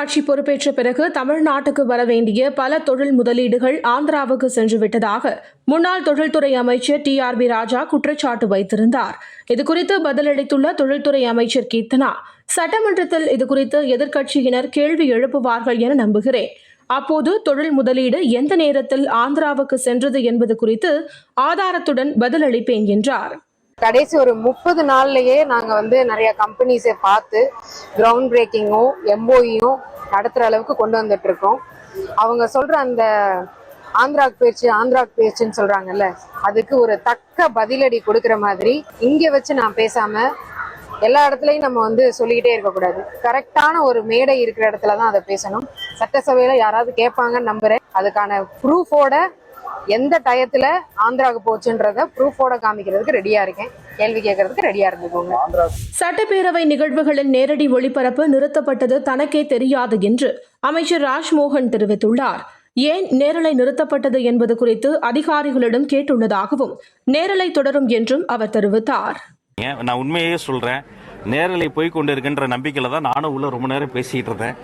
ஆட்சி பொறுப்பேற்ற பிறகு தமிழ்நாட்டுக்கு வர வேண்டிய பல தொழில் முதலீடுகள் ஆந்திராவுக்கு சென்றுவிட்டதாக முன்னாள் தொழில்துறை அமைச்சர் TRB ராஜா குற்றச்சாட்டு வைத்திருந்தார். இதுகுறித்து பதிலளித்துள்ள தொழில்துறை அமைச்சர் கீர்த்தனா, சட்டமன்றத்தில் இதுகுறித்து எதிர்க்கட்சியினர் கேள்வி எழுப்புவார்கள் என நம்புகிறேன். அப்போது தொழில் முதலீடு எந்த நேரத்தில் ஆந்திராவுக்கு சென்றது என்பது குறித்து ஆதாரத்துடன் பதிலளிப்பேன் என்றார். கடைசி ஒரு 30 நாள்லயே நாங்க நிறைய கம்பெனிஸை பார்த்து கிரவுண்ட் பிரேக்கிங்கும் MOEயும் நடத்துற அளவுக்கு கொண்டு வந்துட்டு இருக்கோம். அவங்க சொல்ற அந்த ஆந்திராக்கு பேச்சுன்னு சொல்றாங்கல்ல, அதுக்கு ஒரு தக்க பதிலடி கொடுக்கிற மாதிரி இங்க வச்சு நான் பேசாம எல்லா இடத்துலயும் நம்ம சொல்லிக்கிட்டே இருக்கக்கூடாது. கரெக்டான ஒரு மேடை இருக்கிற இடத்துலதான் அதை பேசணும். சட்டசபையில யாராவது கேட்பாங்கன்னு நம்புறேன். அதுக்கான ப்ரூஃபோட எந்த டயத்துல ஆந்திராவுக்கு போச்சுன்றத ப்ரூஃபோட காமிக்கிறதுக்கு ரெடியா இருக்கேன். கேள்வி கேட்கறதுக்கு ரெடியா இருந்துக்கோங்க. சட்டப்பேரவை நிகழ்வுகளின் நேரடி ஒளிபரப்பு நிறுத்தப்பட்டது தனக்கே தெரியாது என்று அமைச்சர் ராஜ்மோகன் தெரிவித்துள்ளார். ஏன் நேரலை நிறுத்தப்பட்டது என்பது குறித்து அதிகாரிகளிடம் கேட்டுள்ளதாகவும் நேரலை தொடரும் என்றும் அவர் தெரிவித்தார். நான் உண்மையே சொல்றேன், நேரலை போய் கொண்டு இருக்கின்ற நம்பிக்கையில தான் நானும் உள்ள ரொம்ப நேரம் பேசிட்டு இருந்தேன்.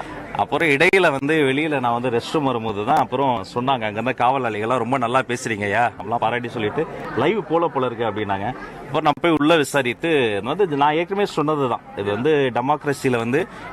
அப்புறம் இடையில வெளியில நான் ரெஸ்ட் ரூம் வரும்போது தான் அப்புறம் சொன்னாங்க, அங்க இருந்த காவலாளிகள்லாம் ரொம்ப நல்லா பேசுறீங்கய்யா அப்படிலாம் பாராட்டி சொல்லிட்டு லைவ் போல இருக்கு அப்படின்னாங்க. அப்புறம் நான் போய் உள்ள விசாரித்து நான் ஏற்கனவே சொன்னதுதான், இது டெமோக்ரஸியில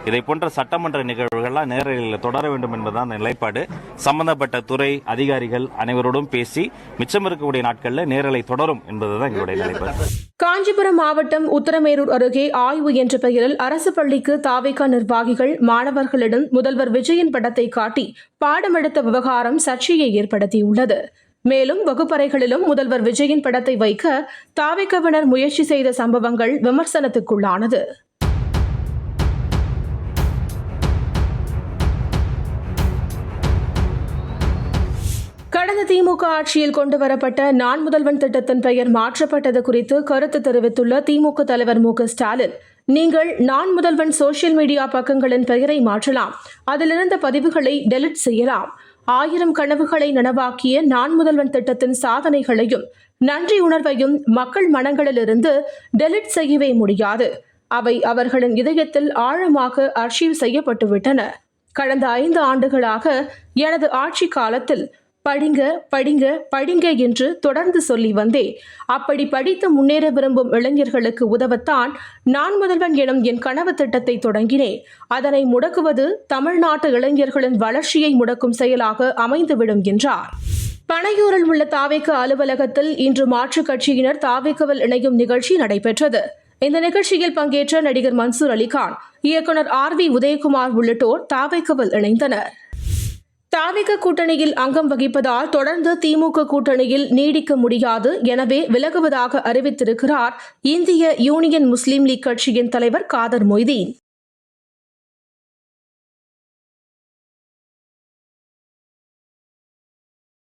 இதை போன்ற சட்டமன்ற நிகழ்வுகள்லாம் நேரலையில் தொடர வேண்டும் என்பதுதான் நிலைப்பாடு. சம்பந்தப்பட்ட துறை அதிகாரிகள் அனைவரோடும் பேசி மிச்சம் இருக்கக்கூடிய நாட்கள்ல நேரலை தொடரும் என்பதுதான் எங்களுடைய நிலைப்பாடு. காஞ்சிபுரம் மாவட்டம் உத்தரமேரூர் அருகே ஆய்வு என்ற பெயரில் அரசு பள்ளிக்கு தாவேகா நிர்வாகிகள் மாணவர்களிடம் முதல்வர் விஜயின் படத்தை காட்டி பாடமெடுத்த விவகாரம் சர்ச்சையை ஏற்படுத்தியுள்ளது. மேலும் வகுப்பறைகளிலும் முதல்வர் விஜயின் படத்தை வைக்க தாவேகாவினர் முயற்சி செய்த சம்பவங்கள் விமர்சனத்துக்குள்ளானது. கடந்த திமுக ஆட்சியில் கொண்டுவரப்பட்ட நான் முதல்வன் திட்டத்தின் பெயர் மாற்றப்பட்டது குறித்து கருத்து தெரிவித்துள்ள திமுக தலைவர் மு.க.ஸ்டாலின், நீங்கள் நான் முதல்வன் சோசியல் மீடியா பக்கங்களின் பெயரை மாற்றலாம், அதிலிருந்த பதிவுகளை டெலிட் செய்யலாம். 1000 கனவுகளை நனவாக்கிய நான் முதல்வன் திட்டத்தின் சாதனைகளையும் நன்றி உணர்வையும் மக்கள் மனங்களிலிருந்து டெலிட் செய்யவே முடியாது. அவை அவர்களின் இதயத்தில் ஆழமாக அர்ஷீவ் செய்யப்பட்டுவிட்டன. கடந்த 5 ஆண்டுகளாக எனது ஆட்சி காலத்தில் படிங்க படிங்க படிங்க என்று தொடர்ந்து சொல்லி வந்தேன். அப்படி படித்து முன்னேற விரும்பும் இளைஞர்களுக்கு உதவத்தான் நான் முதல்வன் எனும் என் கனவு திட்டத்தை தொடங்கினேன். அதனை முடக்குவது தமிழ்நாட்டு இளைஞர்களின் வளர்ச்சியை முடக்கும் செயலாக அமைந்துவிடும் என்றார். பனையூரில் உள்ள தாவேக அலுவலகத்தில் இன்று மாற்றுக் கட்சியினர் தாவேகவில் இணையும் நிகழ்ச்சி நடைபெற்றது. இந்த நிகழ்ச்சியில் பங்கேற்ற நடிகர் மன்சூர் அலிகான், இயக்குனர் RV உதயகுமார் உள்ளிட்டோர் தாவேகவில் இணைந்தனர். தாவேக கூட்டணியில் அங்கம் வகிப்பதால் தொடர்ந்து திமுக கூட்டணியில் நீடிக்க முடியாது, எனவே விலகுவதாக அறிவித்திருக்கிறார் இந்திய யூனியன் முஸ்லீம் லீக் கட்சியின் தலைவர் காதர் மொய்தீன்.